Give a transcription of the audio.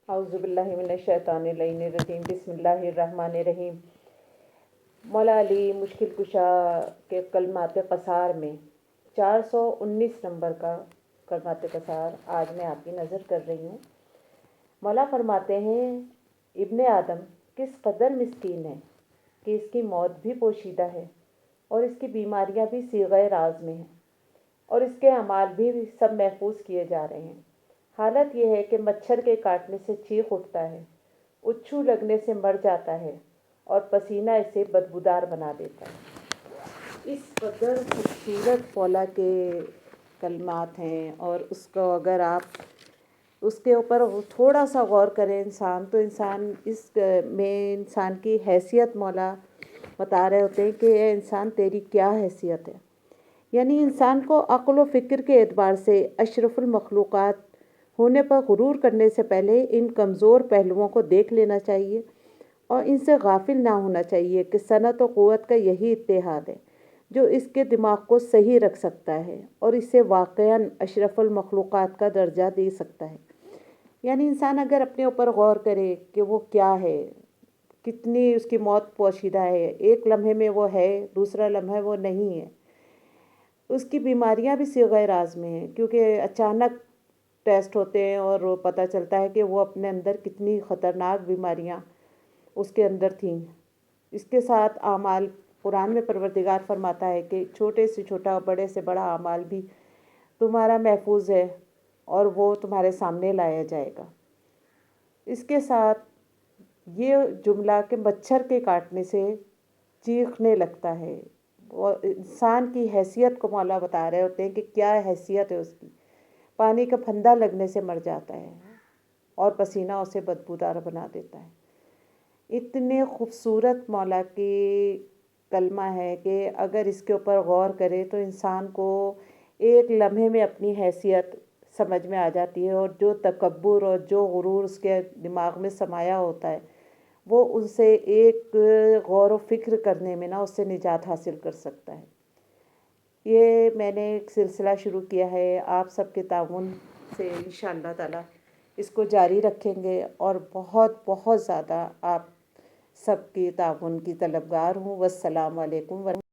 اعوذ باللہ من الشیطان الرجیم بسم اللہ الرحمن الرحیم۔ مولا علی مشکل کشا کے کلمات قصار میں 419 نمبر کا کلمات قصار آج میں آپ کی نظر کر رہی ہوں۔ مولا فرماتے ہیں ابن آدم کس قدر مسکین ہے کہ اس کی موت بھی پوشیدہ ہے اور اس کی بیماریاں بھی صیغہ راز میں ہیں اور اس کے اعمال بھی سب محفوظ کیے جا رہے ہیں۔ حالت یہ ہے کہ مچھر کے کاٹنے سے چیخ اٹھتا ہے، اچھو لگنے سے مر جاتا ہے اور پسینہ اسے بدبودار بنا دیتا ہے۔ اس قدر خوبصورت مولا کے کلمات ہیں اور اس کو اگر آپ اس کے اوپر تھوڑا سا غور کریں تو انسان اس میں انسان کی حیثیت مولا بتا رہے ہوتے ہیں کہ اے انسان تیری کیا حیثیت ہے۔ یعنی انسان کو عقل و فکر کے اعتبار سے اشرف المخلوقات ہونے پر غرور کرنے سے پہلے ان کمزور پہلوؤں کو دیکھ لینا چاہیے اور ان سے غافل نہ ہونا چاہیے کہ صنعت و قوت کا یہی اتحاد ہے جو اس کے دماغ کو صحیح رکھ سکتا ہے اور اسے واقعاً اشرف المخلوقات کا درجہ دے سکتا ہے۔ یعنی انسان اگر اپنے اوپر غور کرے کہ وہ کیا ہے، کتنی اس کی موت پوشیدہ ہے، ایک لمحے میں وہ ہے، دوسرا لمحہ وہ نہیں ہے، اس کی بیماریاں بھی صیغہ راز میں ہیں کیونکہ اچانک ٹیسٹ ہوتے ہیں اور پتہ چلتا ہے کہ وہ اپنے اندر کتنی خطرناک بیماریاں اس کے اندر تھیں۔ اس کے ساتھ اعمال قرآن میں پروردگار فرماتا ہے کہ چھوٹے سے چھوٹا بڑے سے بڑا اعمال بھی تمہارا محفوظ ہے اور وہ تمہارے سامنے لایا جائے گا۔ اس کے ساتھ یہ جملہ کہ مچھر کے کاٹنے سے چیخنے لگتا ہے، وہ انسان کی حیثیت کو مولا بتا رہے ہوتے ہیں کہ کیا حیثیت ہے اس کی۔ پانی کا پھندا لگنے سے مر جاتا ہے اور پسینہ اسے بدبودار بنا دیتا ہے۔ اتنے خوبصورت مولا کی کلمہ ہے کہ اگر اس کے اوپر غور کرے تو انسان کو ایک لمحے میں اپنی حیثیت سمجھ میں آ جاتی ہے اور جو تکبر اور جو غرور اس کے دماغ میں سمایا ہوتا ہے وہ ان سے ایک غور و فکر کرنے میں اس سے نجات حاصل کر سکتا ہے۔ یہ میں نے ایک سلسلہ شروع کیا ہے، آپ سب کے تعاون سے انشاءاللہ تعالی اس کو جاری رکھیں گے اور بہت بہت زیادہ آپ سب کی تعاون کی طلبگار ہوں۔ والسلام علیکم